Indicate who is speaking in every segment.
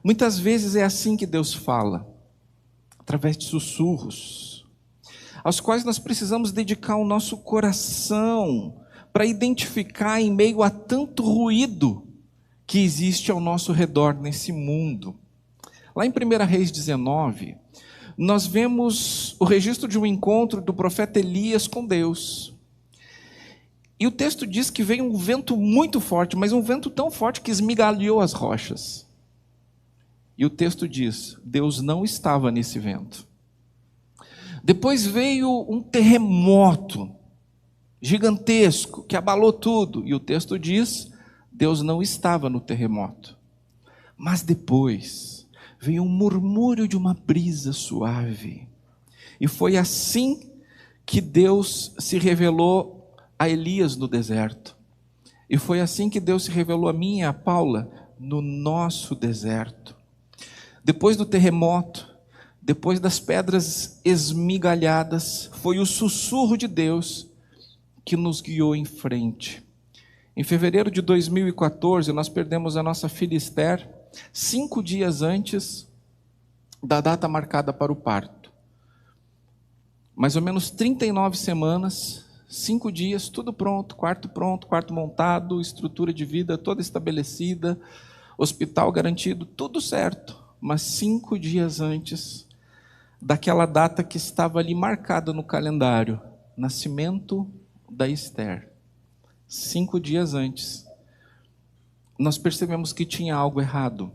Speaker 1: Muitas vezes é assim que Deus fala, através de sussurros, aos quais nós precisamos dedicar o nosso coração para identificar em meio a tanto ruído que existe ao nosso redor nesse mundo. Lá em 1 Reis 19, nós vemos o registro de um encontro do profeta Elias com Deus. E o texto diz que veio um vento muito forte, mas um vento tão forte que esmigalhou as rochas. E o texto diz: Deus não estava nesse vento. Depois veio um terremoto gigantesco que abalou tudo. E o texto diz: Deus não estava no terremoto. Mas depois veio um murmúrio de uma brisa suave. E foi assim que Deus se revelou a Elias no deserto. E foi assim que Deus se revelou a mim e a Paula no nosso deserto. Depois do terremoto, depois das pedras esmigalhadas, foi o sussurro de Deus que nos guiou em frente. Em fevereiro de 2014, nós perdemos a nossa filha Esther, 5 dias antes da data marcada para o parto. Mais ou menos 39 semanas, 5 dias, tudo pronto, quarto montado, estrutura de vida toda estabelecida, hospital garantido, tudo certo. Mas 5 dias antes daquela data que estava ali marcada no calendário, nascimento da Esther, 5 dias antes, nós percebemos que tinha algo errado.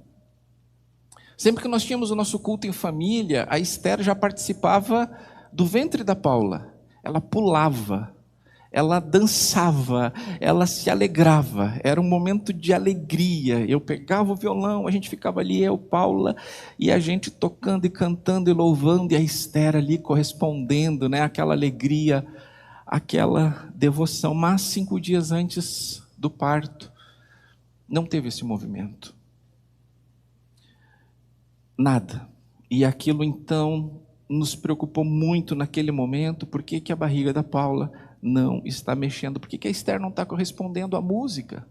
Speaker 1: Sempre que nós tínhamos o nosso culto em família, a Esther já participava do ventre da Paula. Ela pulava, ela dançava, ela se alegrava. Era um momento de alegria. Eu pegava o violão, a gente ficava ali, eu, Paula, e a gente tocando e cantando e louvando, e a Esther ali correspondendo, né? Aquela alegria, aquela devoção. Mas 5 dias antes do parto, não teve esse movimento. Nada. E aquilo então nos preocupou muito naquele momento. Por que a barriga da Paula não está mexendo? Por que a Esther não está correspondendo à música,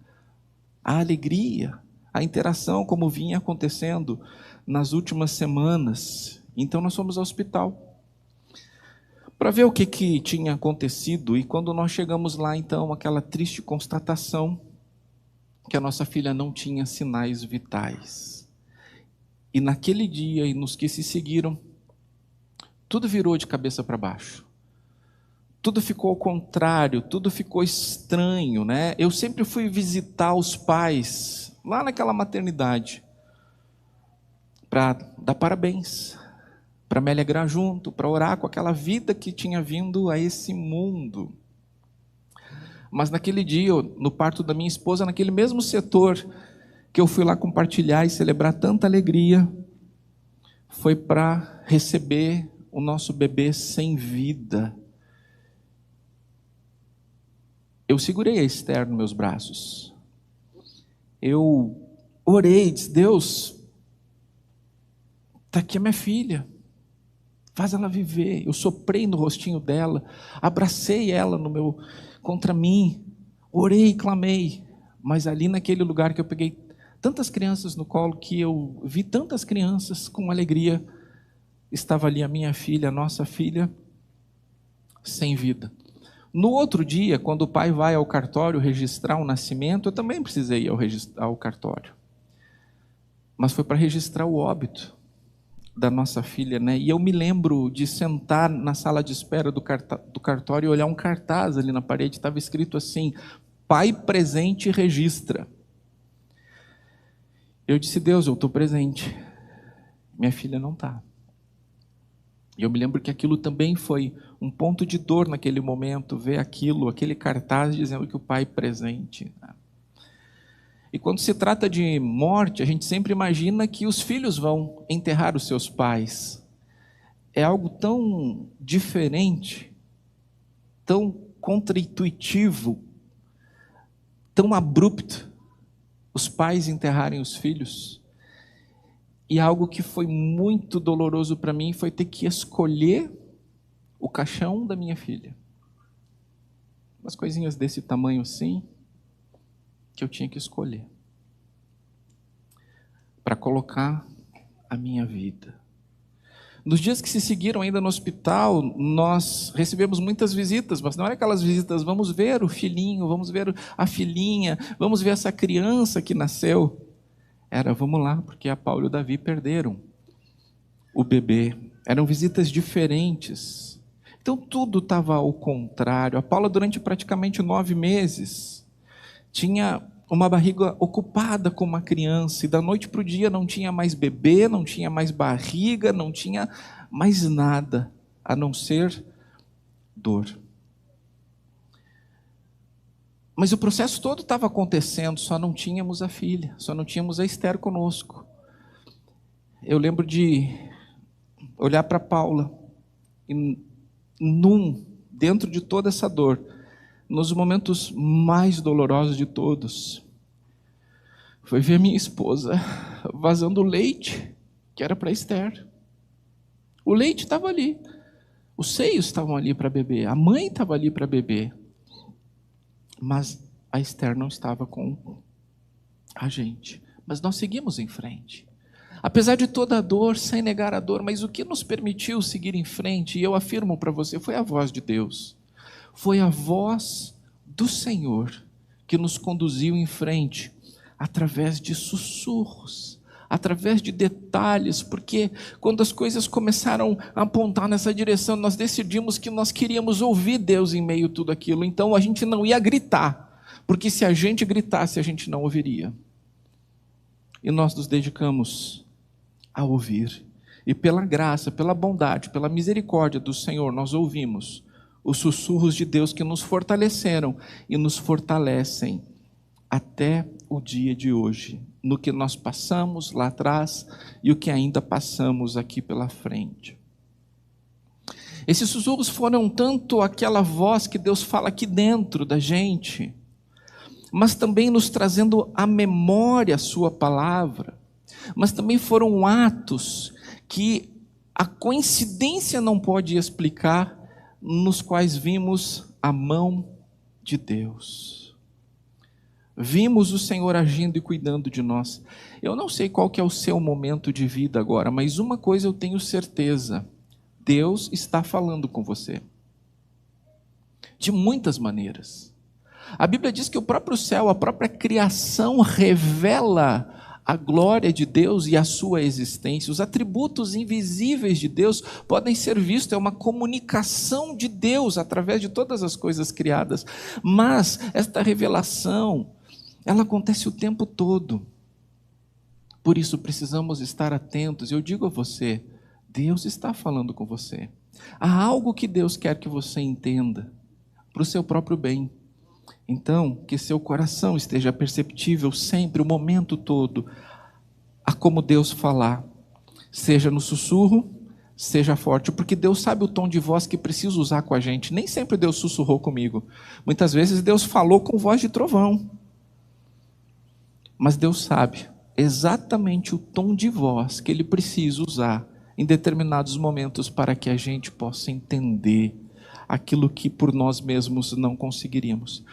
Speaker 1: à alegria, à interação como vinha acontecendo nas últimas semanas? Então nós fomos ao hospital para ver o que tinha acontecido. E quando nós chegamos lá, então, aquela triste constatação que a nossa filha não tinha sinais vitais. E naquele dia e nos que se seguiram, tudo virou de cabeça para baixo. Tudo ficou ao contrário, tudo ficou estranho, né? Eu sempre fui visitar os pais lá naquela maternidade para dar parabéns, para me alegrar junto, para orar com aquela vida que tinha vindo a esse mundo. Mas naquele dia, no parto da minha esposa, naquele mesmo setor que eu fui lá compartilhar e celebrar tanta alegria, foi para receber o nosso bebê sem vida. Eu segurei a Esther nos meus braços. Eu orei, disse: Deus, está aqui a minha filha, faz ela viver. Eu soprei no rostinho dela, abracei ela contra mim, orei e clamei. Mas ali naquele lugar que eu peguei tantas crianças no colo, que eu vi tantas crianças com alegria, estava ali a minha filha, a nossa filha, sem vida. No outro dia, quando o pai vai ao cartório registrar o nascimento, eu também precisei ir ao cartório. Mas foi para registrar o óbito da nossa filha, né? E eu me lembro de sentar na sala de espera do cartório e olhar um cartaz ali na parede, estava escrito assim: pai presente registra. Eu disse: Deus, eu estou presente, minha filha não está. E eu me lembro que aquilo também foi um ponto de dor naquele momento, ver aquele cartaz dizendo que o pai presente. E quando se trata de morte, a gente sempre imagina que os filhos vão enterrar os seus pais. É algo tão diferente, tão contraintuitivo, tão abrupto, os pais enterrarem os filhos. E algo que foi muito doloroso para mim foi ter que escolher o caixão da minha filha. Umas coisinhas desse tamanho assim, que eu tinha que escolher para colocar a minha vida. Nos dias que se seguiram ainda no hospital, nós recebemos muitas visitas, mas não era aquelas visitas, vamos ver o filhinho, vamos ver a filhinha, vamos ver essa criança que nasceu. Era, vamos lá, porque a Paula e o Davi perderam o bebê. Eram visitas diferentes. Então tudo estava ao contrário. A Paula, durante praticamente 9 meses, tinha uma barriga ocupada com uma criança, e da noite para o dia não tinha mais bebê, não tinha mais barriga, não tinha mais nada, a não ser dor. Mas o processo todo estava acontecendo, só não tínhamos a filha, só não tínhamos a Esther conosco. Eu lembro de olhar para Paula, e dentro de toda essa dor, nos momentos mais dolorosos de todos, foi ver minha esposa vazando o leite que era para Esther. O leite estava ali, os seios estavam ali para beber, a mãe estava ali para beber, mas a Esther não estava com a gente. Mas nós seguimos em frente, apesar de toda a dor, sem negar a dor. Mas o que nos permitiu seguir em frente, e eu afirmo para você, foi a voz de Deus. Foi a voz do Senhor que nos conduziu em frente, através de sussurros, através de detalhes, porque quando as coisas começaram a apontar nessa direção, nós decidimos que nós queríamos ouvir Deus em meio a tudo aquilo. Então a gente não ia gritar, porque se a gente gritasse, a gente não ouviria. E nós nos dedicamos a ouvir, e pela graça, pela bondade, pela misericórdia do Senhor, nós ouvimos os sussurros de Deus que nos fortaleceram e nos fortalecem até o dia de hoje, no que nós passamos lá atrás e o que ainda passamos aqui pela frente. Esses sussurros foram tanto aquela voz que Deus fala aqui dentro da gente, mas também nos trazendo à memória a sua palavra, mas também foram atos que a coincidência não pode explicar, nos quais vimos a mão de Deus. Vimos o Senhor agindo e cuidando de nós. Eu não sei qual que é o seu momento de vida agora, mas uma coisa eu tenho certeza: Deus está falando com você, de muitas maneiras. A Bíblia diz que o próprio céu, a própria criação revela a glória de Deus e a sua existência. Os atributos invisíveis de Deus podem ser vistos, é uma comunicação de Deus através de todas as coisas criadas. Mas esta revelação, ela acontece o tempo todo. Por isso precisamos estar atentos. Eu digo a você, Deus está falando com você. Há algo que Deus quer que você entenda, para o seu próprio bem. Então, que seu coração esteja perceptível sempre, o momento todo, a como Deus falar, seja no sussurro, seja forte, porque Deus sabe o tom de voz que precisa usar com a gente. Nem sempre Deus sussurrou comigo, muitas vezes Deus falou com voz de trovão, mas Deus sabe exatamente o tom de voz que Ele precisa usar em determinados momentos para que a gente possa entender aquilo que por nós mesmos não conseguiríamos.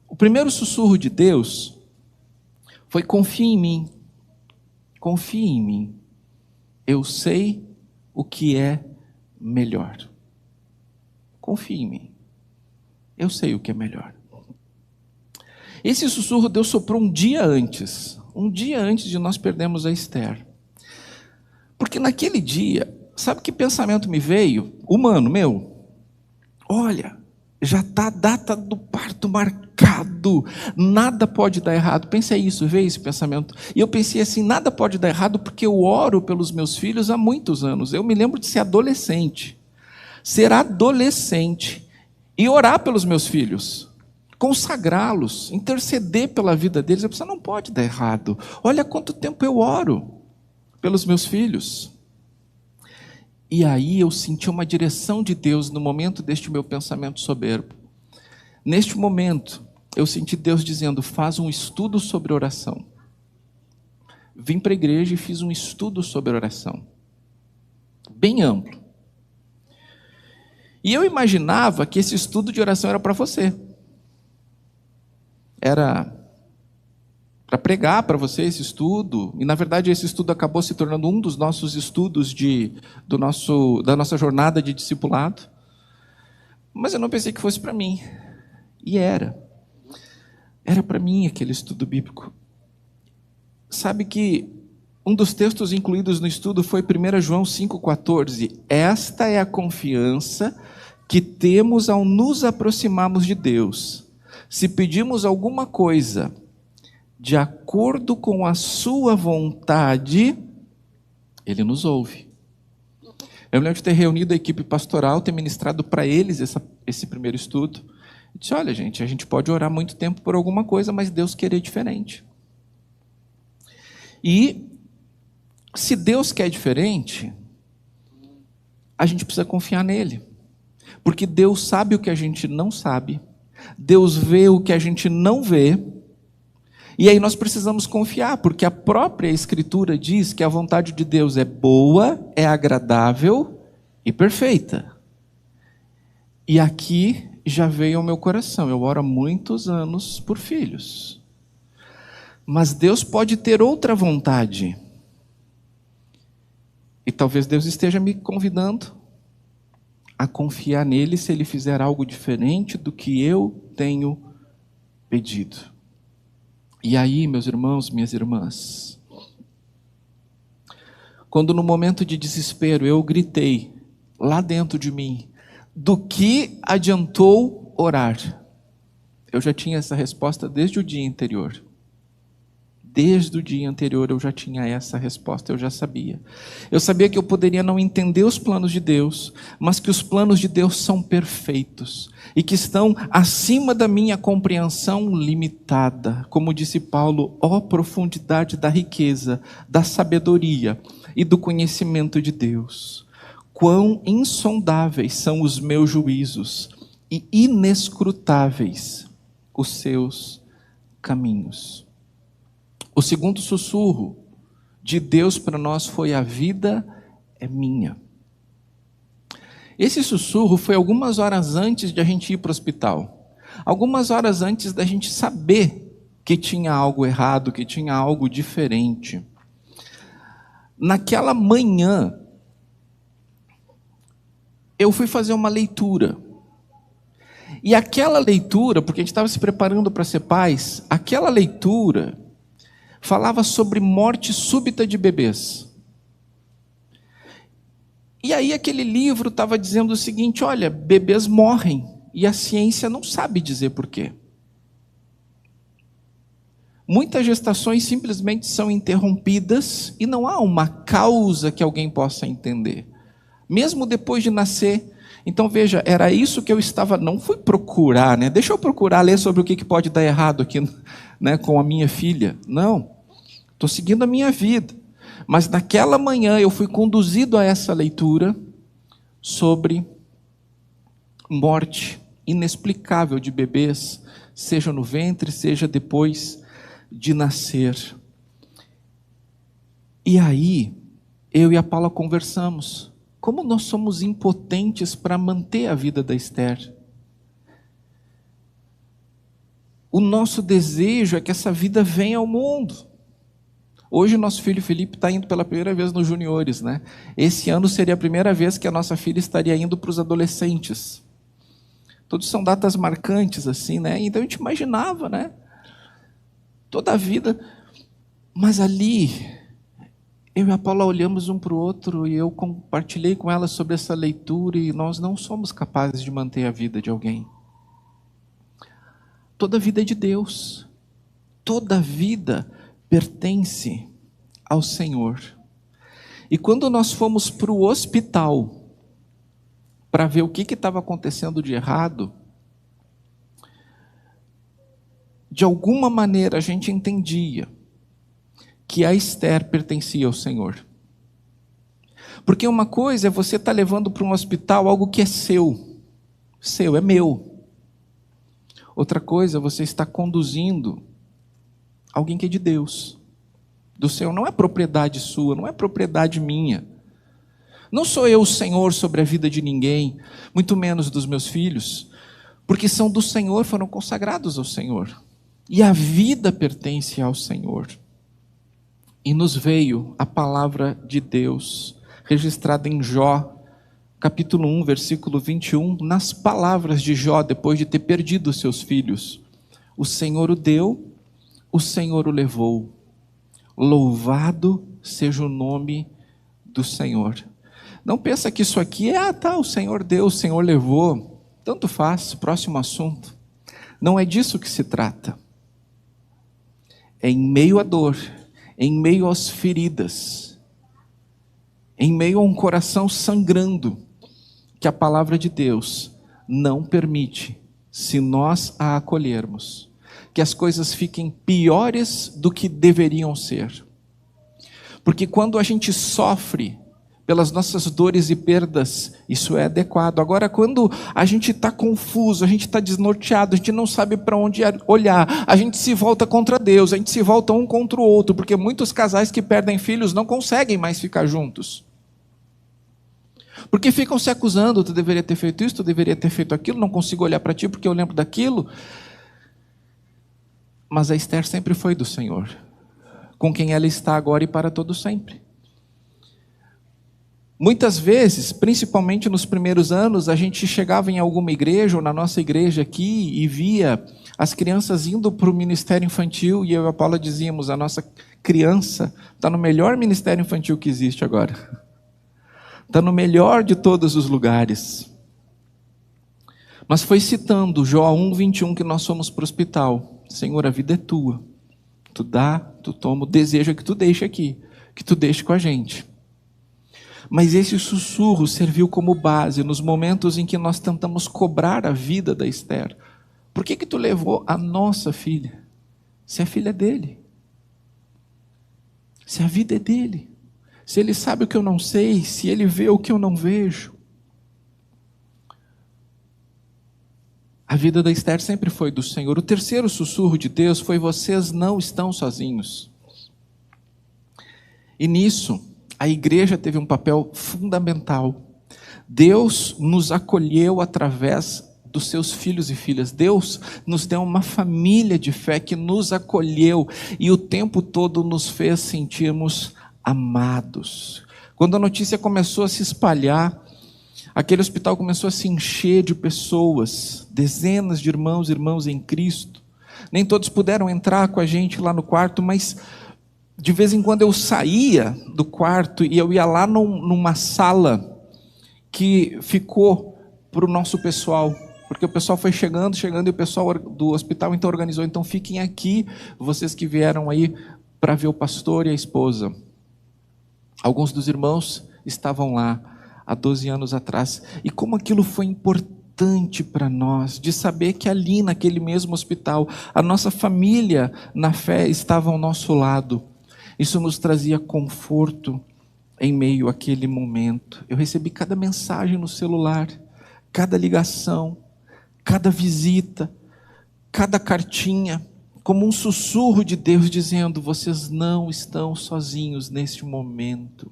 Speaker 1: O primeiro sussurro de Deus foi: confie em mim, confie em mim, eu sei o que é melhor. Confie em mim, eu sei o que é melhor. Esse sussurro Deus soprou um dia antes de nós perdermos a Esther. Porque naquele dia, sabe que pensamento me veio? Humano, meu, olha, já está a data do parto marcado, nada pode dar errado. Pensei isso, veio esse pensamento. E eu pensei assim, nada pode dar errado porque eu oro pelos meus filhos há muitos anos. Eu me lembro de ser adolescente e orar pelos meus filhos, consagrá-los, interceder pela vida deles. Eu pensei, não pode dar errado. Olha quanto tempo eu oro pelos meus filhos. E aí eu senti uma direção de Deus no momento deste meu pensamento soberbo. Neste momento, eu senti Deus dizendo: faz um estudo sobre oração. Vim para a igreja e fiz um estudo sobre oração, bem amplo. E eu imaginava que esse estudo de oração era para você. Era para pregar para você esse estudo, e na verdade esse estudo acabou se tornando um dos nossos estudos da nossa jornada de discipulado, mas eu não pensei que fosse para mim, e era para mim aquele estudo bíblico. Sabe que um dos textos incluídos no estudo foi 1 João 5,14. Esta é a confiança que temos ao nos aproximarmos de Deus. Se pedimos alguma coisa de acordo com a sua vontade, Ele nos ouve. Eu me lembro de ter reunido a equipe pastoral, ter ministrado para eles esse primeiro estudo. Eu disse, olha gente, a gente pode orar muito tempo por alguma coisa, mas Deus querer diferente. E se Deus quer diferente, a gente precisa confiar nele. Porque Deus sabe o que a gente não sabe, Deus vê o que a gente não vê, e aí nós precisamos confiar, porque a própria Escritura diz que a vontade de Deus é boa, é agradável e perfeita. E aqui já veio ao meu coração, eu oro há muitos anos por filhos. Mas Deus pode ter outra vontade. E talvez Deus esteja me convidando a confiar nele se ele fizer algo diferente do que eu tenho pedido. E aí, meus irmãos, minhas irmãs, quando no momento de desespero eu gritei lá dentro de mim, do que adiantou orar? Eu já tinha essa resposta desde o dia anterior. Desde o dia anterior eu já tinha essa resposta, eu já sabia. Eu sabia que eu poderia não entender os planos de Deus, mas que os planos de Deus são perfeitos e que estão acima da minha compreensão limitada. Como disse Paulo, ó profundidade da riqueza, da sabedoria e do conhecimento de Deus. Quão insondáveis são os meus juízos e inescrutáveis os seus caminhos. O segundo sussurro de Deus para nós foi: a vida é minha. Esse sussurro foi algumas horas antes de a gente ir para o hospital. Algumas horas antes da gente saber que tinha algo errado, que tinha algo diferente. Naquela manhã, eu fui fazer uma leitura. E aquela leitura, porque a gente estava se preparando para ser pais, aquela leitura falava sobre morte súbita de bebês. E aí aquele livro estava dizendo o seguinte: olha, bebês morrem e a ciência não sabe dizer por quê. Muitas gestações simplesmente são interrompidas e não há uma causa que alguém possa entender, mesmo depois de nascer. Então veja, era isso que eu estava, não fui procurar, né? Deixa eu procurar ler sobre o que pode dar errado aqui, né, com a minha filha. Não, estou seguindo a minha vida. Mas naquela manhã eu fui conduzido a essa leitura sobre morte inexplicável de bebês, seja no ventre, seja depois de nascer. E aí, eu e a Paula conversamos. Como nós somos impotentes para manter a vida da Esther. O nosso desejo é que essa vida venha ao mundo. Hoje o nosso filho Felipe está indo pela primeira vez nos juniores, né? Esse ano seria a primeira vez que a nossa filha estaria indo para os adolescentes. Todos são datas marcantes assim, né? Então a gente imaginava, né? Toda a vida. Mas ali, eu e a Paula olhamos um para o outro e eu compartilhei com ela sobre essa leitura e nós não somos capazes de manter a vida de alguém. Toda vida é de Deus. Toda vida pertence ao Senhor. E quando nós fomos para o hospital para ver o que estava acontecendo de errado, de alguma maneira a gente entendia que a Esther pertencia ao Senhor. Porque uma coisa é você estar levando para um hospital algo que é seu, é meu. Outra coisa é você estar conduzindo alguém que é de Deus, do Senhor. Não é propriedade sua, não é propriedade minha. Não sou eu o Senhor sobre a vida de ninguém, muito menos dos meus filhos, porque são do Senhor, foram consagrados ao Senhor. e a vida pertence ao Senhor. E nos veio a palavra de Deus, registrada em Jó, capítulo 1, versículo 21, nas palavras de Jó, depois de ter perdido os seus filhos. O Senhor o deu, o Senhor o levou. Louvado seja o nome do Senhor. Não pensa que isso aqui é, o Senhor deu, o Senhor levou. Tanto faz, próximo assunto. Não é disso que se trata. É em meio à dor, em meio às feridas, em meio a um coração sangrando, que a palavra de Deus não permite, se nós a acolhermos, que as coisas fiquem piores do que deveriam ser. Porque quando a gente sofre pelas nossas dores e perdas, isso é adequado. Agora, quando a gente está confuso, a gente está desnorteado, a gente não sabe para onde olhar, a gente se volta contra Deus, a gente se volta um contra o outro, porque muitos casais que perdem filhos não conseguem mais ficar juntos. Porque ficam se acusando, tu deveria ter feito isso, tu deveria ter feito aquilo, não consigo olhar para ti porque eu lembro daquilo. Mas a Esther sempre foi do Senhor, com quem ela está agora e para todo sempre. Muitas vezes, principalmente nos primeiros anos, a gente chegava em alguma igreja, ou na nossa igreja aqui, e via as crianças indo para o ministério infantil, e eu e a Paula dizíamos, a nossa criança está no melhor ministério infantil que existe agora. Está no melhor de todos os lugares. Mas foi citando Jó 1:21 que nós fomos para o hospital. Senhor, a vida é tua. Tu dá, tu toma, o desejo é que tu deixe aqui, que tu deixe com a gente. Mas esse sussurro serviu como base nos momentos em que nós tentamos cobrar a vida da Esther. Por que tu levou a nossa filha? Se a filha é dele. Se a vida é dele. Se ele sabe o que eu não sei, se ele vê o que eu não vejo. A vida da Esther sempre foi do Senhor. O terceiro sussurro de Deus foi: vocês não estão sozinhos. E nisso, a igreja teve um papel fundamental. Deus nos acolheu através dos seus filhos e filhas. Deus nos deu uma família de fé que nos acolheu e o tempo todo nos fez sentirmos amados. Quando a notícia começou a se espalhar, aquele hospital começou a se encher de pessoas, dezenas de irmãos e irmãs em Cristo. Nem todos puderam entrar com a gente lá no quarto, mas de vez em quando eu saía do quarto e eu ia lá numa sala que ficou para o nosso pessoal, porque o pessoal foi chegando e o pessoal do hospital então organizou, então fiquem aqui, vocês que vieram aí para ver o pastor e a esposa. Alguns dos irmãos estavam lá há 12 anos atrás, e como aquilo foi importante para nós, de saber que ali naquele mesmo hospital, a nossa família na fé estava ao nosso lado. Isso nos trazia conforto em meio àquele momento. Eu recebi cada mensagem no celular, cada ligação, cada visita, cada cartinha, como um sussurro de Deus dizendo: vocês não estão sozinhos neste momento.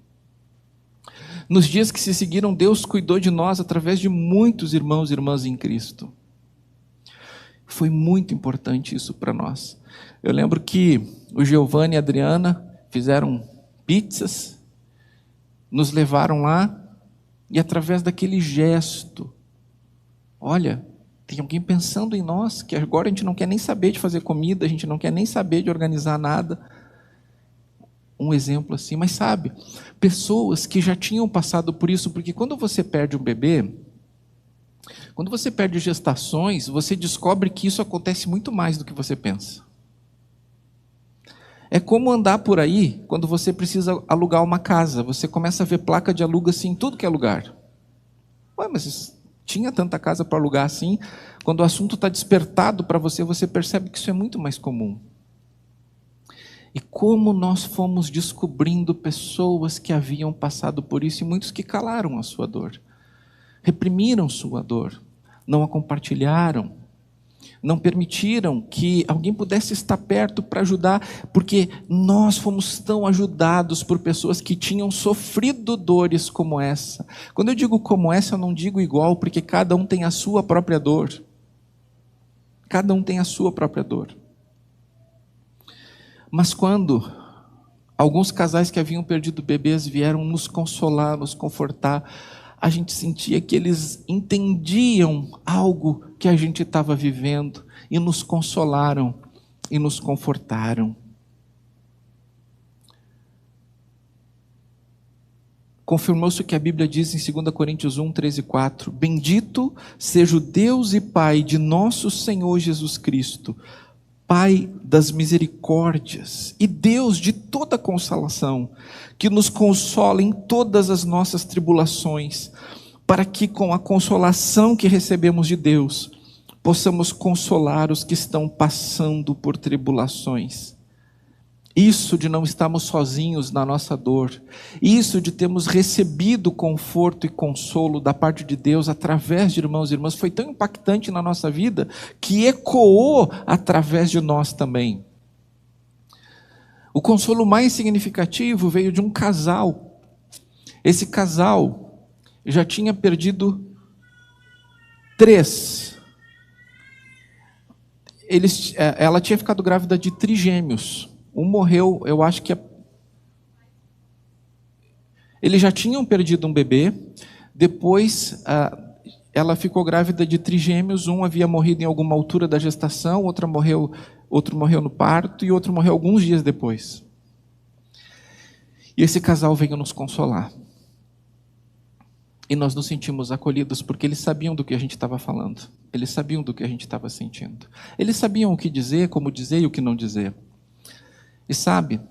Speaker 1: Nos dias que se seguiram, Deus cuidou de nós através de muitos irmãos e irmãs em Cristo. Foi muito importante isso para nós. Eu lembro que o Giovanni e a Adriana fizeram pizzas, nos levaram lá, e através daquele gesto, olha, tem alguém pensando em nós, que agora a gente não quer nem saber de fazer comida, a gente não quer nem saber de organizar nada. Um exemplo assim, mas sabe, pessoas que já tinham passado por isso, porque quando você perde um bebê, quando você perde gestações, você descobre que isso acontece muito mais do que você pensa. É como andar por aí, quando você precisa alugar uma casa, você começa a ver placa de aluga-se em tudo que é lugar. Ué, mas tinha tanta casa para alugar assim? Quando o assunto está despertado para você, você percebe que isso é muito mais comum. E como nós fomos descobrindo pessoas que haviam passado por isso, e muitos que calaram a sua dor, reprimiram sua dor, não a compartilharam, não permitiram que alguém pudesse estar perto para ajudar, porque nós fomos tão ajudados por pessoas que tinham sofrido dores como essa. Quando eu digo como essa, eu não digo igual, porque cada um tem a sua própria dor. Cada um tem a sua própria dor. Mas quando alguns casais que haviam perdido bebês vieram nos consolar, nos confortar, a gente sentia que eles entendiam algo que a gente estava vivendo e nos consolaram e nos confortaram. Confirmou-se o que a Bíblia diz em 2 Coríntios 1, 13 e 4. Bendito seja o Deus e Pai de nosso Senhor Jesus Cristo, Pai das misericórdias e Deus de toda consolação, que nos consola em todas as nossas tribulações, para que com a consolação que recebemos de Deus, possamos consolar os que estão passando por tribulações. Isso de não estarmos sozinhos na nossa dor, isso de termos recebido conforto e consolo da parte de Deus através de irmãos e irmãs, foi tão impactante na nossa vida, que ecoou através de nós também. O consolo mais significativo veio de um casal. Esse casal já tinha perdido 3. Ela tinha ficado grávida de trigêmeos. Um morreu, eu acho que eles já tinham perdido um bebê. Depois ela ficou grávida de trigêmeos. Um havia morrido em alguma altura da gestação, outro morreu no parto e outro morreu alguns dias depois. E esse casal veio nos consolar. E nós nos sentimos acolhidos porque eles sabiam do que a gente estava falando. Eles sabiam do que a gente estava sentindo. Eles sabiam o que dizer, como dizer e o que não dizer. E sabe,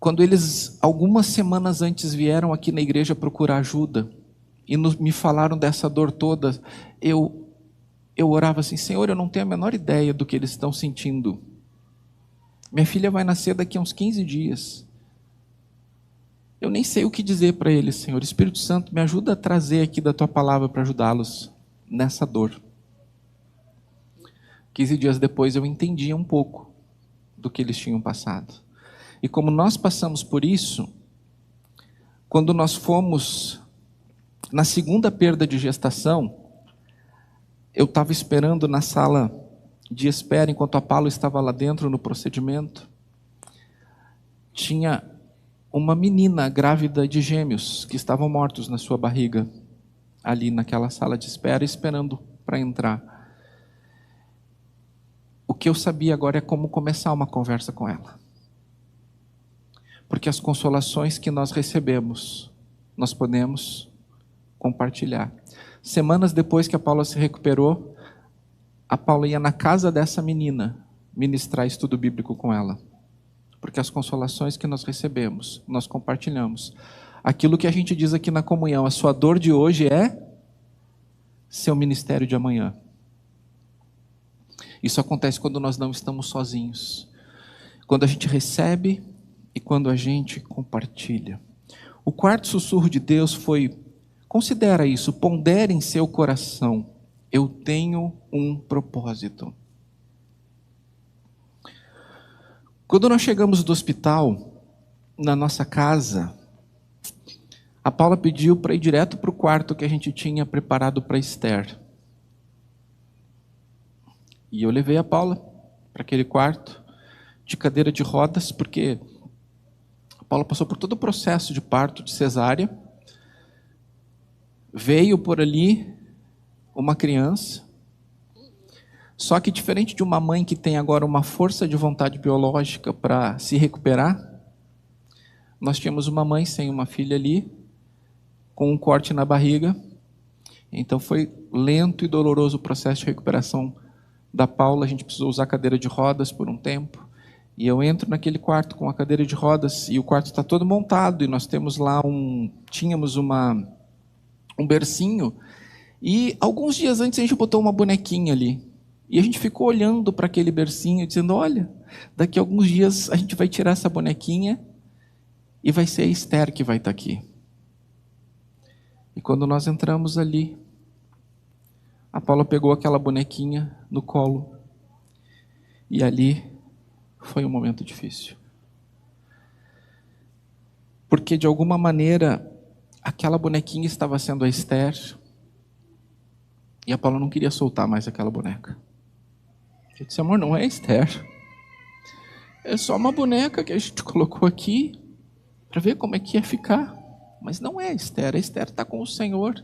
Speaker 1: quando eles, algumas semanas antes, vieram aqui na igreja procurar ajuda e me falaram dessa dor toda, eu orava assim: Senhor, eu não tenho a menor ideia do que eles estão sentindo. Minha filha vai nascer daqui a uns 15 dias. Eu nem sei o que dizer para eles, Senhor. Espírito Santo, me ajuda a trazer aqui da Tua palavra para ajudá-los nessa dor. 15 dias depois eu entendi um pouco do que eles tinham passado. E como nós passamos por isso, quando nós fomos na segunda perda de gestação, eu estava esperando na sala de espera, enquanto a Paula estava lá dentro no procedimento. Tinha uma menina grávida de gêmeos que estavam mortos na sua barriga, ali naquela sala de espera, esperando para entrar. O que eu sabia agora é como começar uma conversa com ela. Porque as consolações que nós recebemos, nós podemos compartilhar. Semanas depois que a Paula se recuperou, a Paula ia na casa dessa menina ministrar estudo bíblico com ela. Porque as consolações que nós recebemos, nós compartilhamos. Aquilo que a gente diz aqui na comunhão, a sua dor de hoje é seu ministério de amanhã. Isso acontece quando nós não estamos sozinhos. Quando a gente recebe e quando a gente compartilha. O quarto sussurro de Deus foi: considera isso, pondere em seu coração, eu tenho um propósito. Quando nós chegamos do hospital, na nossa casa, a Paula pediu para ir direto para o quarto que a gente tinha preparado para Esther. E eu levei a Paula para aquele quarto, de cadeira de rodas, porque a Paula passou por todo o processo de parto, de cesárea. Veio por ali uma criança. Só que diferente de uma mãe que tem agora uma força de vontade biológica para se recuperar, nós tínhamos uma mãe sem uma filha ali, com um corte na barriga. Então foi lento e doloroso o processo de recuperação da Paula. A gente precisou usar cadeira de rodas por um tempo. E eu entro naquele quarto com a cadeira de rodas e o quarto está todo montado e nós temos lá tínhamos um bercinho e alguns dias antes a gente botou uma bonequinha ali. E a gente ficou olhando para aquele bercinho dizendo: olha, daqui a alguns dias a gente vai tirar essa bonequinha e vai ser a Esther que vai estar aqui. E quando nós entramos ali, a Paula pegou aquela bonequinha no colo. E ali foi um momento difícil. Porque de alguma maneira, aquela bonequinha estava sendo a Esther. E a Paula não queria soltar mais aquela boneca. Eu disse: amor, não é a Esther. É só uma boneca que a gente colocou aqui para ver como é que ia ficar. Mas não é Esther, a Esther está com o Senhor.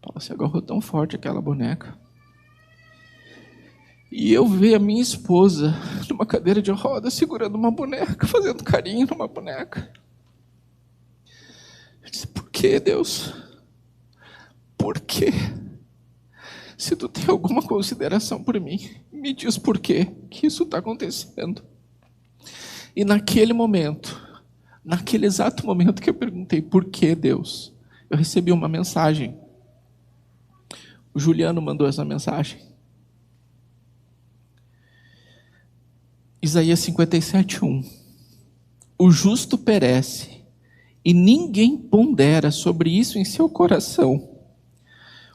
Speaker 1: Paula se agarrou tão forte aquela boneca. E eu vi a minha esposa numa cadeira de rodas segurando uma boneca, fazendo carinho numa boneca. Eu disse, por que, Deus? Por quê? Se tu tem alguma consideração por mim, me diz por quê que isso está acontecendo. E naquele momento, naquele exato momento que eu perguntei por que, Deus, eu recebi uma mensagem. O Juliano mandou essa mensagem. Isaías 57:1. O justo perece, e ninguém pondera sobre isso em seu coração.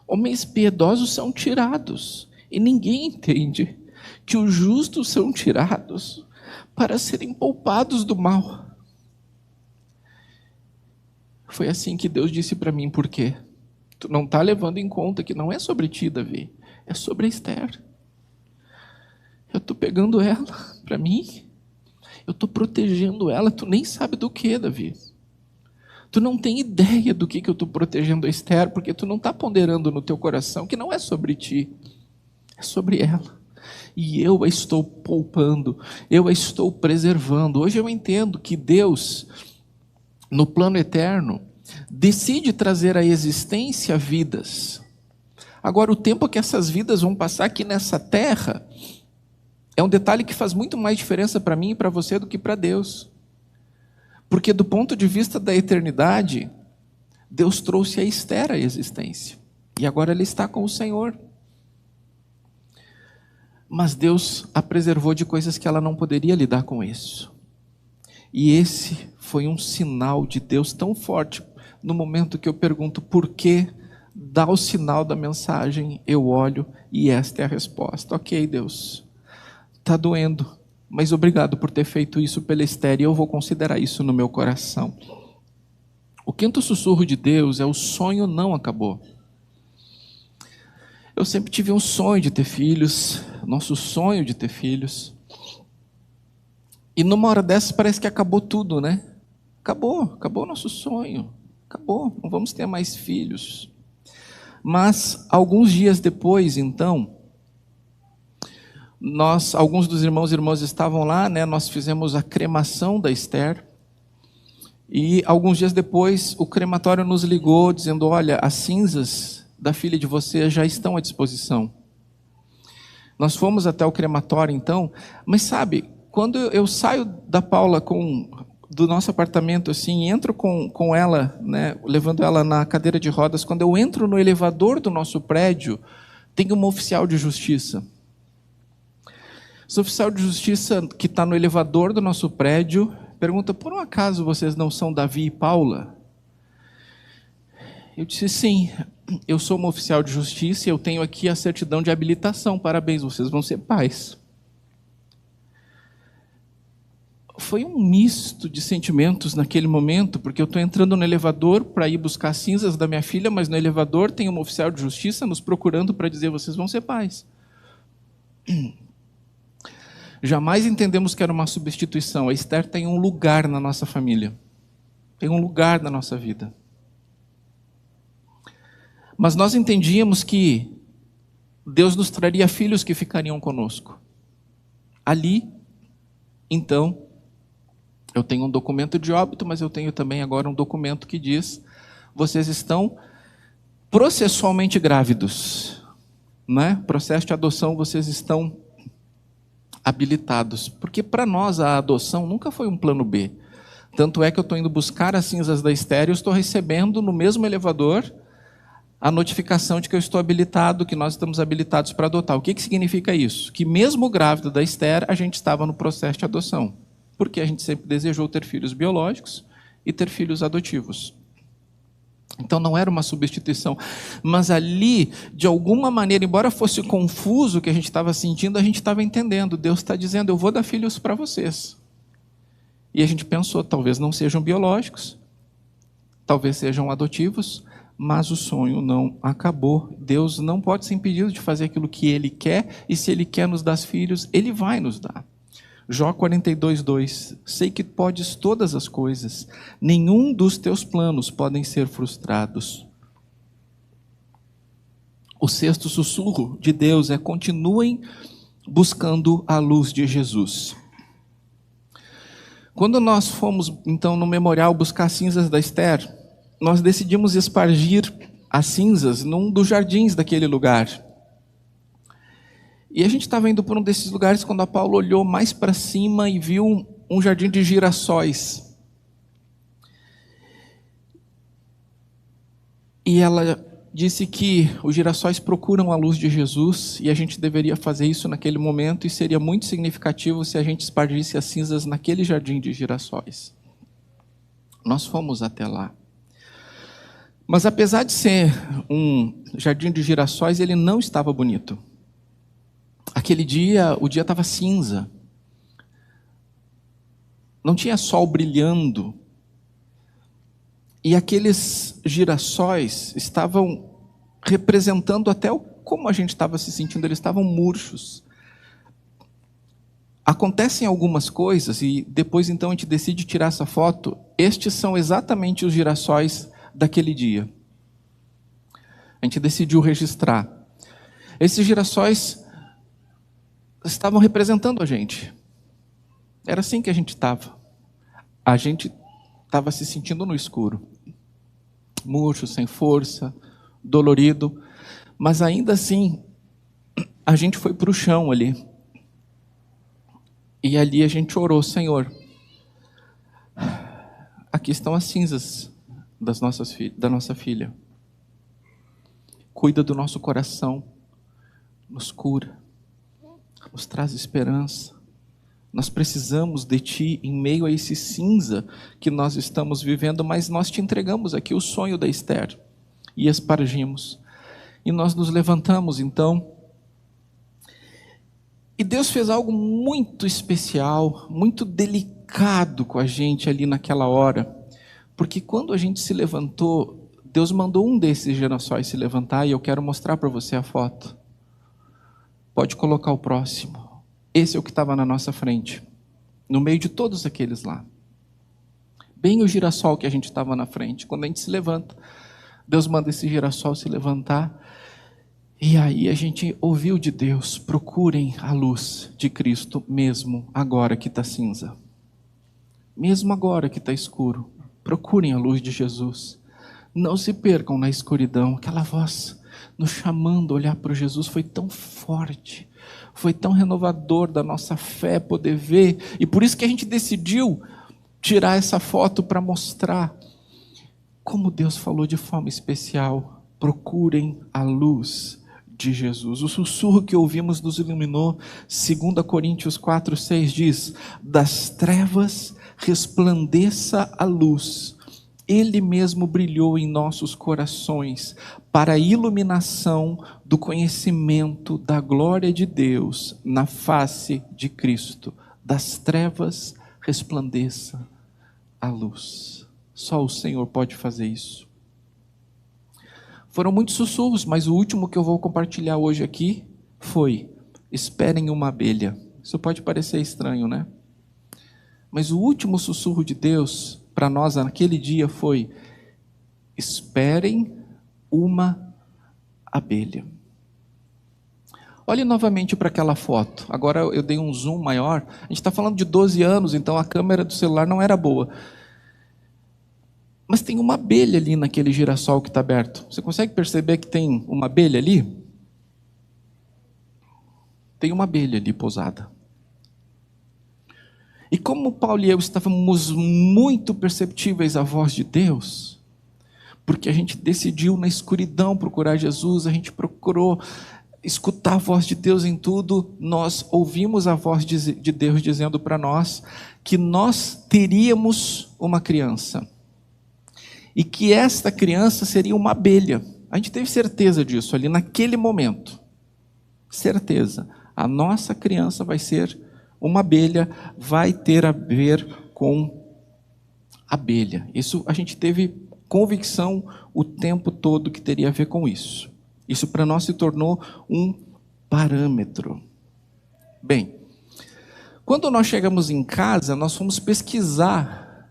Speaker 1: Homens piedosos são tirados, e ninguém entende que os justos são tirados para serem poupados do mal. Foi assim que Deus disse para mim, por quê? Tu não está levando em conta que não é sobre ti, Davi, é sobre a Esther. Eu estou pegando ela para mim, eu estou protegendo ela, tu nem sabe do que, Davi. Tu não tem ideia do que eu estou protegendo a Esther, porque tu não está ponderando no teu coração que não é sobre ti, é sobre ela. E eu a estou poupando, eu a estou preservando. Hoje eu entendo que Deus, no plano eterno, decide trazer à existência vidas. Agora, o tempo que essas vidas vão passar aqui nessa terra é um detalhe que faz muito mais diferença para mim e para você do que para Deus. Porque do ponto de vista da eternidade, Deus trouxe a Esther à existência. E agora ela está com o Senhor. Mas Deus a preservou de coisas que ela não poderia lidar com isso. E esse foi um sinal de Deus tão forte. No momento que eu pergunto por que, dá o sinal da mensagem, eu olho e esta é a resposta. Ok, Deus, está doendo. Mas obrigado por ter feito isso pela Esther, e eu vou considerar isso no meu coração. O quinto sussurro de Deus é: o sonho não acabou. Eu sempre tive um sonho de ter filhos, nosso sonho de ter filhos. E numa hora dessas parece que acabou tudo, né? Acabou o nosso sonho. Acabou, não vamos ter mais filhos. Mas alguns dias depois, então, alguns dos irmãos e irmãs estavam lá, né? Nós fizemos a cremação da Esther, e alguns dias depois o crematório nos ligou dizendo: olha, as cinzas da filha de vocês já estão à disposição. Nós fomos até o crematório então, mas sabe, quando eu saio da Paula do nosso apartamento assim, entro com ela, né, levando ela na cadeira de rodas, quando eu entro no elevador do nosso prédio, tem uma oficial de justiça. Esse oficial de justiça que está no elevador do nosso prédio pergunta: por um acaso vocês não são Davi e Paula? Eu disse: sim, eu sou uma oficial de justiça e eu tenho aqui a certidão de habilitação, parabéns, vocês vão ser pais. Foi um misto de sentimentos naquele momento, porque eu estou entrando no elevador para ir buscar as cinzas da minha filha, mas no elevador tem uma oficial de justiça nos procurando para dizer: vocês vão ser pais. Jamais entendemos que era uma substituição. A Esther tem um lugar na nossa família. Tem um lugar na nossa vida. Mas nós entendíamos que Deus nos traria filhos que ficariam conosco. Ali, então, eu tenho um documento de óbito, mas eu tenho também agora um documento que diz: vocês estão processualmente grávidos. Né? Processo de adoção, vocês estão habilitados, porque para nós a adoção nunca foi um plano B. Tanto é que eu estou indo buscar as cinzas da Esther e eu estou recebendo no mesmo elevador a notificação de que eu estou habilitado, que nós estamos habilitados para adotar. O que significa isso? Que mesmo grávida da Esther, a gente estava no processo de adoção, porque a gente sempre desejou ter filhos biológicos e ter filhos adotivos. Então não era uma substituição, mas ali, de alguma maneira, embora fosse confuso o que a gente estava sentindo, a gente estava entendendo. Deus está dizendo: eu vou dar filhos para vocês. E a gente pensou: talvez não sejam biológicos, talvez sejam adotivos, mas o sonho não acabou. Deus não pode ser impedido de fazer aquilo que Ele quer, e se Ele quer nos dar filhos, Ele vai nos dar. Jó 42:2. Sei que podes todas as coisas, nenhum dos teus planos podem ser frustrados. O sexto sussurro de Deus é: continuem buscando a luz de Jesus. Quando nós fomos, então, no memorial buscar cinzas da Esther, nós decidimos espargir as cinzas num dos jardins daquele lugar. E a gente estava indo por um desses lugares quando a Paula olhou mais para cima e viu um jardim de girassóis. E ela disse que os girassóis procuram a luz de Jesus e a gente deveria fazer isso naquele momento, e seria muito significativo se a gente espargisse as cinzas naquele jardim de girassóis. Nós fomos até lá. Mas apesar de ser um jardim de girassóis, ele não estava bonito. Aquele dia, o dia estava cinza. Não tinha sol brilhando. E aqueles girassóis estavam representando até como a gente estava se sentindo, eles estavam murchos. Acontecem algumas coisas e depois então a gente decide tirar essa foto. Estes são exatamente os girassóis daquele dia. A gente decidiu registrar. Esses girassóis estavam representando a gente. Era assim que a gente estava. A gente estava se sentindo no escuro. Murcho, sem força, dolorido. Mas ainda assim, a gente foi para o chão ali. E ali a gente orou: Senhor, aqui estão as cinzas da nossa filha. Cuida do nosso coração, nos cura, nos traz esperança. Nós precisamos de Ti em meio a esse cinza que nós estamos vivendo, mas nós Te entregamos aqui o sonho da Esther e espargimos. E nós nos levantamos então. E Deus fez algo muito especial, muito delicado com a gente ali naquela hora. Porque quando a gente se levantou, Deus mandou um desses girassóis se levantar, e eu quero mostrar para você a foto. Pode colocar o próximo. Esse é o que estava na nossa frente, no meio de todos aqueles lá. Bem o girassol que a gente estava na frente. Quando a gente se levanta, Deus manda esse girassol se levantar. E aí a gente ouviu de Deus: procurem a luz de Cristo mesmo agora que está cinza. Mesmo agora que está escuro, procurem a luz de Jesus. Não se percam na escuridão. Aquela voz nos chamando a olhar para Jesus foi tão forte, foi tão renovador da nossa fé poder ver. E por isso que a gente decidiu tirar essa foto para mostrar como Deus falou de forma especial: procurem a luz de Jesus. O sussurro que ouvimos nos iluminou. 2 Coríntios 4:6 diz: das trevas resplandeça a luz. Ele mesmo brilhou em nossos corações para a iluminação do conhecimento da glória de Deus na face de Cristo. Das trevas resplandeça a luz. Só o Senhor pode fazer isso. Foram muitos sussurros, mas o último que eu vou compartilhar hoje aqui foi: esperem uma abelha. Isso pode parecer estranho, né? Mas o último sussurro de Deus para nós naquele dia foi: esperem uma abelha. Olhe novamente para aquela foto. Agora eu dei um zoom maior. A gente está falando de 12 anos, então a câmera do celular não era boa. Mas tem uma abelha ali naquele girassol que está aberto. Você consegue perceber que tem uma abelha ali? Tem uma abelha ali pousada. E como Paulo e eu estávamos muito perceptíveis à voz de Deus, porque a gente decidiu na escuridão procurar Jesus, a gente procurou escutar a voz de Deus em tudo, nós ouvimos a voz de Deus dizendo para nós que nós teríamos uma criança. E que esta criança seria uma abelha. A gente teve certeza disso ali naquele momento. Certeza. A nossa criança vai ser uma abelha, vai ter a ver com abelha. Isso a gente teve convicção o tempo todo que teria a ver com isso. Isso para nós se tornou um parâmetro. Bem, Quando nós chegamos em casa, nós fomos pesquisar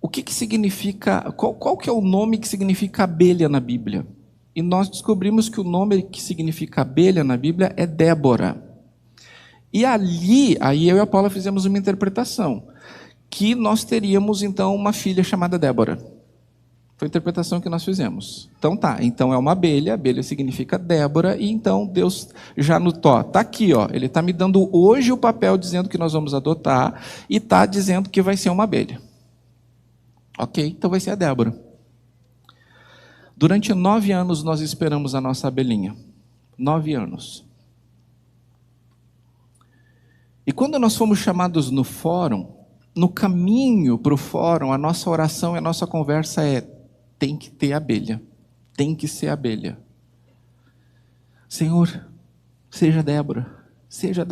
Speaker 1: o que significa, qual que é o nome que significa abelha na Bíblia. E nós descobrimos que o nome que significa abelha na Bíblia é Débora. E aí eu e a Paula fizemos uma interpretação, que nós teríamos então uma filha chamada Débora. Foi a interpretação que nós fizemos. Então então é uma abelha, abelha significa Débora, e então Deus já notou, está aqui, ele está me dando hoje o papel dizendo que nós vamos adotar, e está dizendo que vai ser uma abelha. Ok, então vai ser a Débora. Durante 9 anos nós esperamos a nossa abelhinha. 9 anos. E quando nós fomos chamados no fórum, no caminho para o fórum, a nossa oração e a nossa conversa tem que ter abelha, tem que ser abelha. Senhor, seja Débora, seja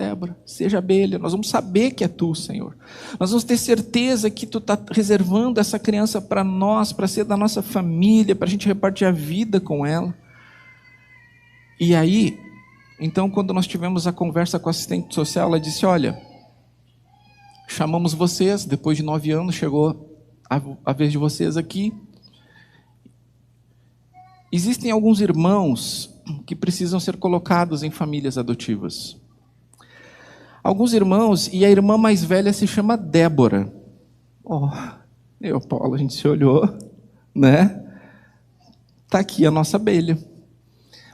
Speaker 1: abelha, nós vamos saber que é Tu, Senhor. Nós vamos ter certeza que Tu está reservando essa criança para nós, para ser da nossa família, para a gente repartir a vida com ela. E aí, então, quando nós tivemos a conversa com a assistente social, ela disse, olha, chamamos vocês, depois de 9 anos, chegou a vez de vocês aqui. Existem alguns irmãos que precisam ser colocados em famílias adotivas. Alguns irmãos, e a irmã mais velha se chama Débora. Eu, Paulo, a gente se olhou, né? Está aqui a nossa abelha.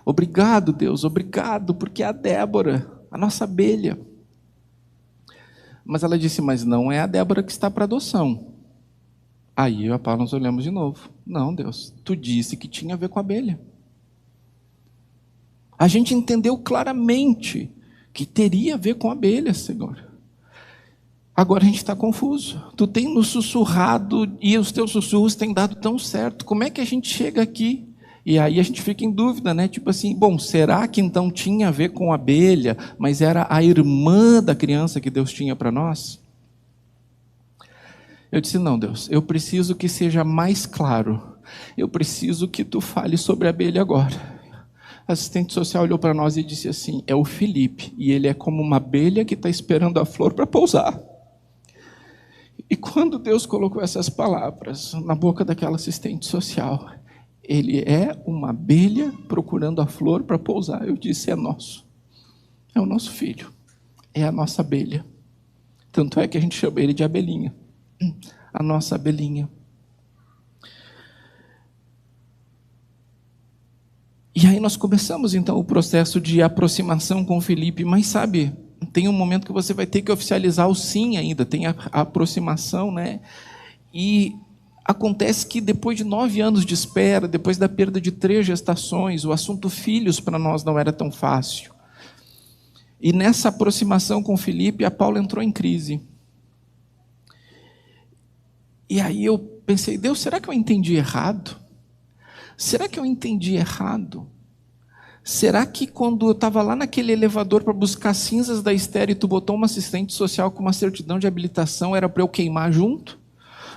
Speaker 1: Obrigado, Deus, obrigado, porque é a Débora, a nossa abelha. Mas ela disse, mas não é a Débora que está para adoção. Aí eu e a Paula nos olhamos de novo. Não, Deus, Tu disse que tinha a ver com a abelha. A gente entendeu claramente que teria a ver com a abelha, Senhor. Agora a gente está confuso. Tu tem nos sussurrado e os Teus sussurros têm dado tão certo. Como é que a gente chega aqui? E aí a gente fica em dúvida, né? Tipo assim, bom, será que então tinha a ver com a abelha, mas era a irmã da criança que Deus tinha para nós? Eu disse, não, Deus, eu preciso que seja mais claro. Eu preciso que Tu fale sobre a abelha agora. A assistente social olhou para nós e disse assim, é o Felipe, e ele é como uma abelha que está esperando a flor para pousar. E quando Deus colocou essas palavras na boca daquela assistente social, ele é uma abelha procurando a flor para pousar. Eu disse, é nosso. É o nosso filho. É a nossa abelha. Tanto é que a gente chama ele de abelhinha. A nossa abelhinha. E aí nós começamos então o processo de aproximação com o Felipe, mas sabe, tem um momento que você vai ter que oficializar o sim ainda, tem a aproximação, né? E acontece que depois de 9 anos de espera, depois da perda de 3 gestações, o assunto filhos para nós não era tão fácil. E nessa aproximação com o Felipe, a Paula entrou em crise. E aí eu pensei, Deus, será que eu entendi errado? Será que eu entendi errado? Será que quando eu estava lá naquele elevador para buscar cinzas da Esther e Tu botou uma assistente social com uma certidão de habilitação, era para eu queimar junto?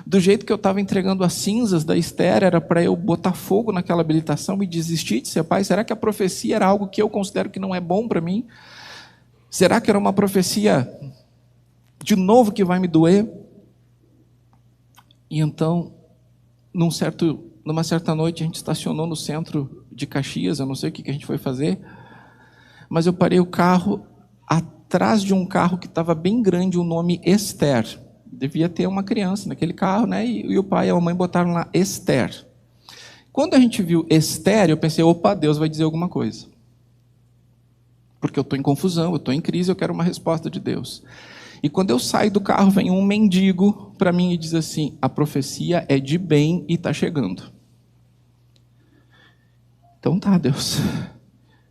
Speaker 1: Do jeito que eu estava entregando as cinzas da Esther, era para eu botar fogo naquela habilitação e desistir de ser pai? Será que a profecia era algo que eu considero que não é bom para mim? Será que era uma profecia de novo que vai me doer? E então, numa certa noite, a gente estacionou no centro de Caxias, eu não sei o que a gente foi fazer, mas eu parei o carro atrás de um carro que estava bem grande, o nome Esther. Devia ter uma criança naquele carro, né? E o pai e a mãe botaram lá Esther. Quando a gente viu Esther, eu pensei, opa, Deus vai dizer alguma coisa. Porque eu estou em confusão, eu estou em crise, eu quero uma resposta de Deus. E quando eu saio do carro, vem um mendigo para mim e diz assim, a profecia é de bem e está chegando. Então tá, Deus.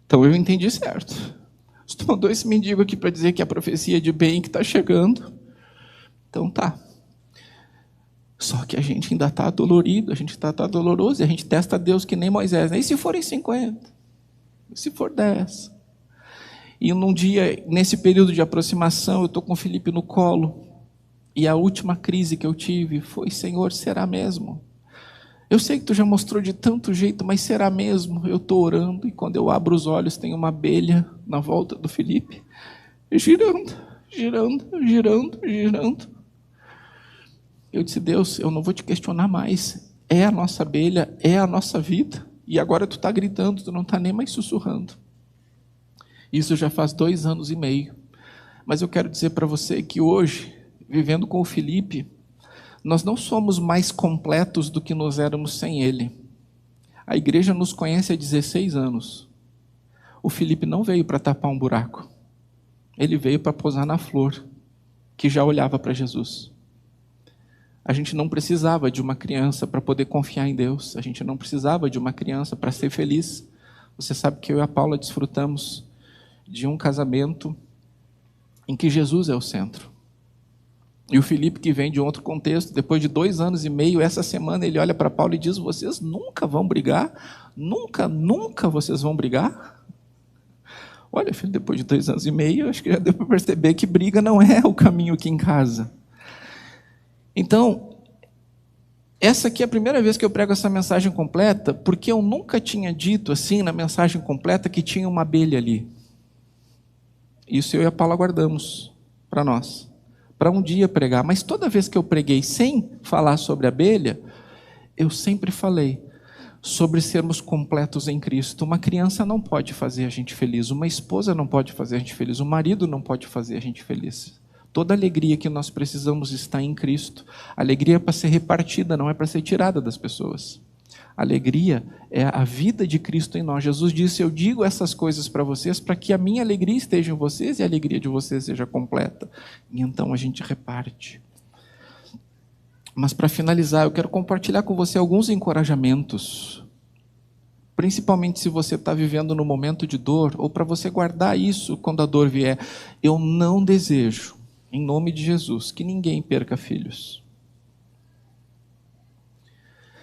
Speaker 1: Então eu entendi certo. Tu mandou esse mendigo aqui para dizer que a profecia é de bem que está chegando. Então tá. Só que a gente ainda está dolorido, a gente está doloroso, e a gente testa Deus que nem Moisés. E se forem 50? E se for 10? E num dia, nesse período de aproximação, eu estou com o Felipe no colo. E a última crise que eu tive foi, Senhor, será mesmo? Eu sei que Tu já mostrou de tanto jeito, mas será mesmo? Eu estou orando e quando eu abro os olhos tem uma abelha na volta do Felipe, girando, girando, girando, girando. Eu disse: Deus, eu não vou te questionar mais. É a nossa abelha, é a nossa vida. E agora tu está gritando, tu não está nem mais sussurrando. Isso já faz 2 anos e meio. Mas eu quero dizer para você que hoje, vivendo com o Felipe, nós não somos mais completos do que nós éramos sem ele. A igreja nos conhece há 16 anos. O Felipe não veio para tapar um buraco. Ele veio para pousar na flor, que já olhava para Jesus. A gente não precisava de uma criança para poder confiar em Deus. A gente não precisava de uma criança para ser feliz. Você sabe que eu e a Paula desfrutamos de um casamento em que Jesus é o centro. E o Felipe, que vem de outro contexto, depois de 2 anos e meio, essa semana ele olha para Paula e diz: vocês nunca vão brigar? Nunca, nunca vocês vão brigar? Olha, filho, depois de 2 anos e meio, acho que já deu para perceber que briga não é o caminho aqui em casa. Então, essa aqui é a primeira vez que eu prego essa mensagem completa, porque eu nunca tinha dito assim na mensagem completa que tinha uma abelha ali. Isso eu e a Paula guardamos para nós, para um dia pregar. Mas toda vez que eu preguei sem falar sobre a abelha, eu sempre falei sobre sermos completos em Cristo. Uma criança não pode fazer a gente feliz, uma esposa não pode fazer a gente feliz, um marido não pode fazer a gente feliz. Toda alegria que nós precisamos está em Cristo. A alegria é para ser repartida, não é para ser tirada das pessoas. A alegria é a vida de Cristo em nós. Jesus disse: eu digo essas coisas para vocês para que a minha alegria esteja em vocês e a alegria de vocês seja completa. E então a gente reparte. Mas para finalizar, eu quero compartilhar com você alguns encorajamentos. Principalmente se você está vivendo no momento de dor, ou para você guardar isso quando a dor vier. Eu não desejo, em nome de Jesus, que ninguém perca filhos.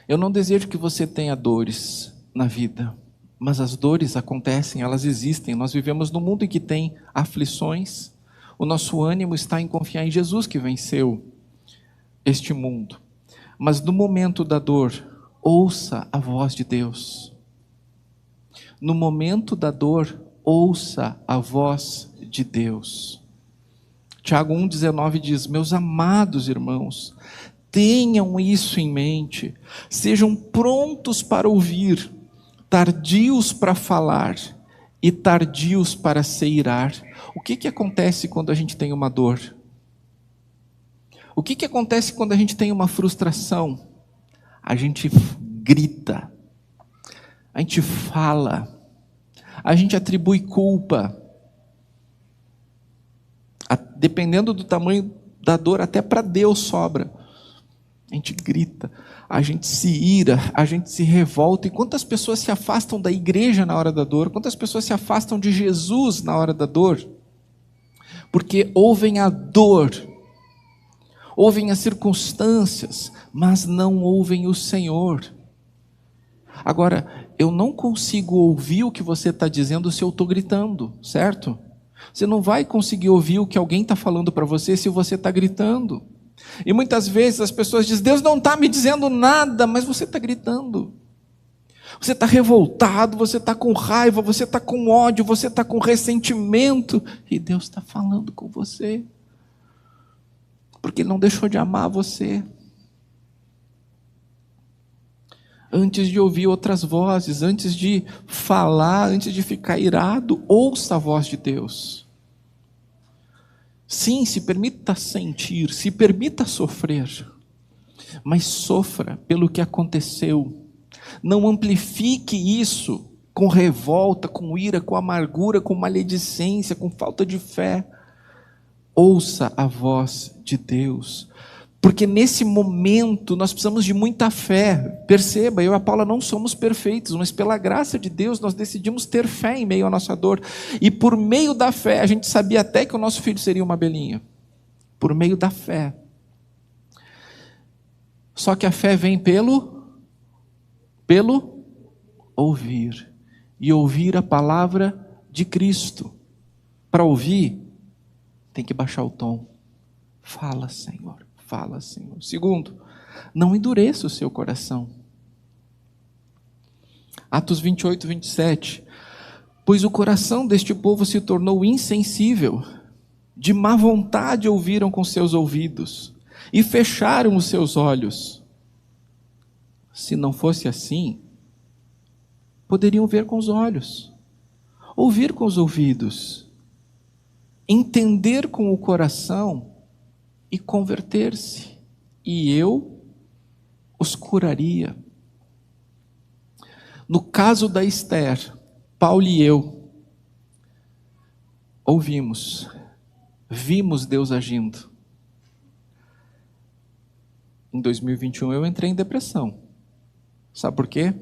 Speaker 1: Eu não desejo que você tenha dores na vida, mas as dores acontecem, elas existem. Nós vivemos num mundo em que tem aflições. O nosso ânimo está em confiar em Jesus, que venceu este mundo. Mas no momento da dor, ouça a voz de Deus. No momento da dor, ouça a voz de Deus. Tiago 1,19 diz: meus amados irmãos, tenham isso em mente, sejam prontos para ouvir, tardios para falar e tardios para se irar. O que acontece quando a gente tem uma dor? O que acontece quando a gente tem uma frustração? A gente grita, a gente fala, a gente atribui culpa. Dependendo do tamanho da dor, até para Deus sobra. A gente grita, a gente se ira, a gente se revolta. E quantas pessoas se afastam da igreja na hora da dor? Quantas pessoas se afastam de Jesus na hora da dor? Porque ouvem a dor, ouvem as circunstâncias, mas não ouvem o Senhor. Agora, eu não consigo ouvir o que você está dizendo se eu estou gritando, certo? Você não vai conseguir ouvir o que alguém está falando para você se você está gritando. E muitas vezes as pessoas dizem: Deus não está me dizendo nada, mas você está gritando. Você está revoltado, você está com raiva, você está com ódio, você está com ressentimento. E Deus está falando com você. Porque Ele não deixou de amar você. Antes de ouvir outras vozes, antes de falar, antes de ficar irado, ouça a voz de Deus. Sim, se permita sentir, se permita sofrer, mas sofra pelo que aconteceu. Não amplifique isso com revolta, com ira, com amargura, com maledicência, com falta de fé. Ouça a voz de Deus. Porque nesse momento nós precisamos de muita fé. Perceba, eu e a Paula não somos perfeitos, mas pela graça de Deus nós decidimos ter fé em meio à nossa dor. E por meio da fé, a gente sabia até que o nosso filho seria uma abelhinha. Por meio da fé. Só que a fé vem pelo ouvir. E ouvir a palavra de Cristo. Para ouvir, tem que baixar o tom. Fala, Senhor. Fala, Senhor. Segundo, não endureça o seu coração. Atos 28, 27. Pois o coração deste povo se tornou insensível. de má vontade ouviram com seus ouvidos e fecharam os seus olhos. Se não fosse assim, poderiam ver com os olhos, ouvir com os ouvidos, entender com o coração e converter-se, e eu os curaria. No caso da Esther, Paulo e eu ouvimos, vimos Deus agindo. Em 2021 eu entrei em depressão. Sabe por quê?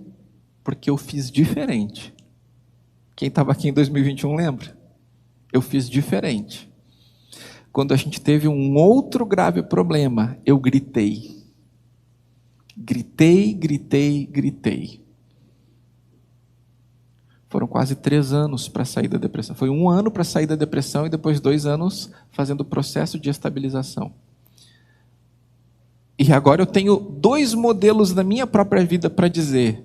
Speaker 1: Porque eu fiz diferente. Quem estava aqui em 2021 lembra? Eu fiz diferente. Quando a gente teve um outro grave problema, eu gritei. Gritei. Foram quase 3 anos para sair da depressão. Foi 1 ano para sair da depressão e depois 2 anos fazendo o processo de estabilização. E agora eu tenho 2 modelos na minha própria vida para dizer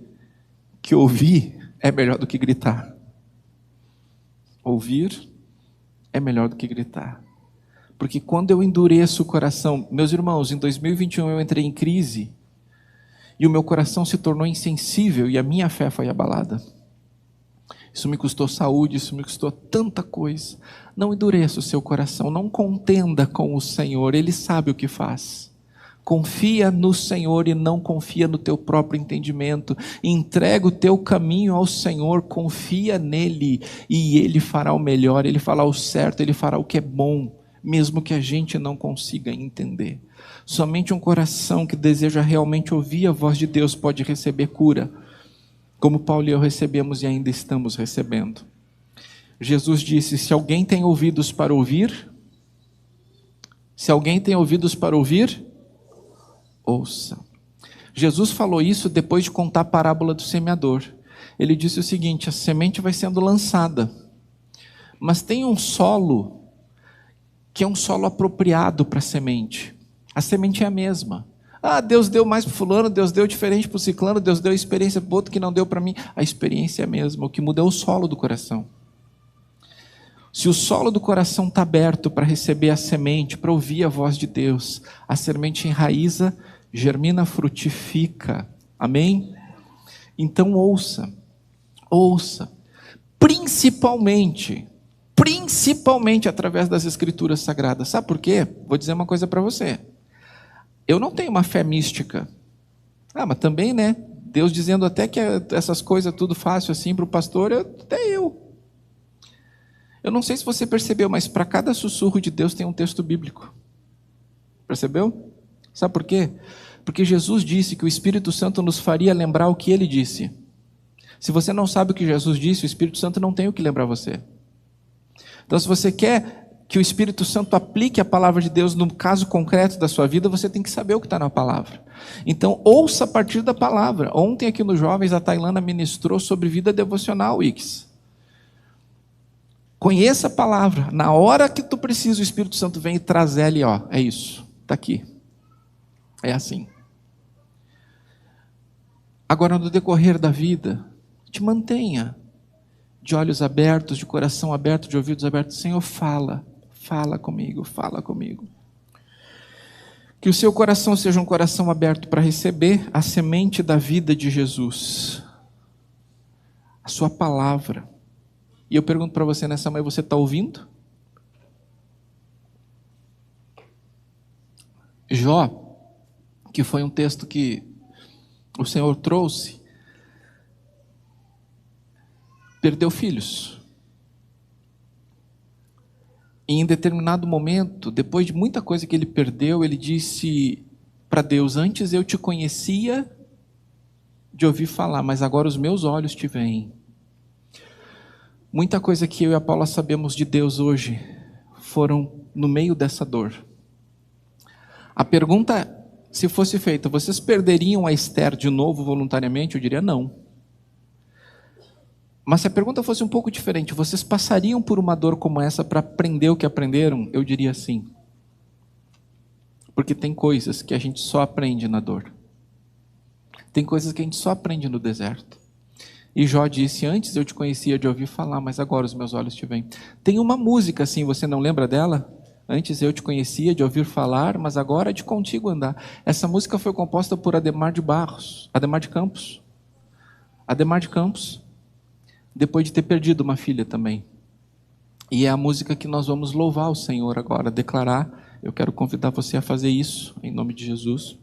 Speaker 1: que ouvir é melhor do que gritar. Ouvir é melhor do que gritar. Porque quando eu endureço o coração, meus irmãos, em 2021 eu entrei em crise e o meu coração se tornou insensível e a minha fé foi abalada. Isso me custou saúde, isso me custou tanta coisa. Não endureça o seu coração, não contenda com o Senhor, Ele sabe o que faz. Confia no Senhor e não confia no teu próprio entendimento. Entrega o teu caminho ao Senhor, confia nele e Ele fará o melhor, Ele fará o certo, Ele fará o que é bom, mesmo que a gente não consiga entender. Somente um coração que deseja realmente ouvir a voz de Deus pode receber cura, como Paulo e eu recebemos e ainda estamos recebendo. Jesus disse: se alguém tem ouvidos para ouvir, ouça. Jesus falou isso depois de contar a parábola do semeador. Ele disse o seguinte: a semente vai sendo lançada, mas tem um solo que é um solo apropriado para a semente. A semente é a mesma. Deus deu mais para o fulano, Deus deu diferente para o ciclano, Deus deu experiência para o outro que não deu para mim. A experiência é a mesma, o que muda é o solo do coração. Se o solo do coração está aberto para receber a semente, para ouvir a voz de Deus, a semente enraiza, germina, frutifica. Amém? Então ouça, principalmente através das Escrituras Sagradas. Sabe por quê? Vou dizer uma coisa para você. Eu não tenho uma fé mística. Mas também, né? Deus dizendo até que essas coisas tudo fácil assim para o pastor, até eu. Eu não sei se você percebeu, mas para cada sussurro de Deus tem um texto bíblico. Percebeu? Sabe por quê? Porque Jesus disse que o Espírito Santo nos faria lembrar o que Ele disse. Se você não sabe o que Jesus disse, o Espírito Santo não tem o que lembrar você. Então, se você quer que o Espírito Santo aplique a palavra de Deus no caso concreto da sua vida, você tem que saber o que está na palavra. Então, ouça a partir da palavra. Ontem aqui nos Jovens, a Tailana ministrou sobre vida devocional, Ix. Conheça a palavra. Na hora que tu precisa, o Espírito Santo vem e traz ela e é isso, está aqui. É assim. Agora, no decorrer da vida, te mantenha de olhos abertos, de coração aberto, de ouvidos abertos. Senhor, fala comigo. Que o seu coração seja um coração aberto para receber a semente da vida de Jesus, a sua palavra. E eu pergunto para você nessa manhã, você está ouvindo? Jó, que foi um texto que o Senhor trouxe, perdeu filhos. E em determinado momento, depois de muita coisa que ele perdeu, ele disse para Deus: antes eu te conhecia de ouvir falar, mas agora os meus olhos te veem. Muita coisa que eu e a Paula sabemos de Deus hoje foram no meio dessa dor. A pergunta, se fosse feita, vocês perderiam a Esther de novo voluntariamente? Eu diria não. Mas se a pergunta fosse um pouco diferente, vocês passariam por uma dor como essa para aprender o que aprenderam? Eu diria sim. Porque tem coisas que a gente só aprende na dor. Tem coisas que a gente só aprende no deserto. E Jó disse: antes eu te conhecia de ouvir falar, mas agora os meus olhos te veem. Tem uma música assim, você não lembra dela? Antes eu te conhecia de ouvir falar, mas agora é de contigo andar. Essa música foi composta por Ademar de Campos. Ademar de Campos, depois de ter perdido uma filha também. E é a música que nós vamos louvar o Senhor agora, declarar. Eu quero convidar você a fazer isso, em nome de Jesus.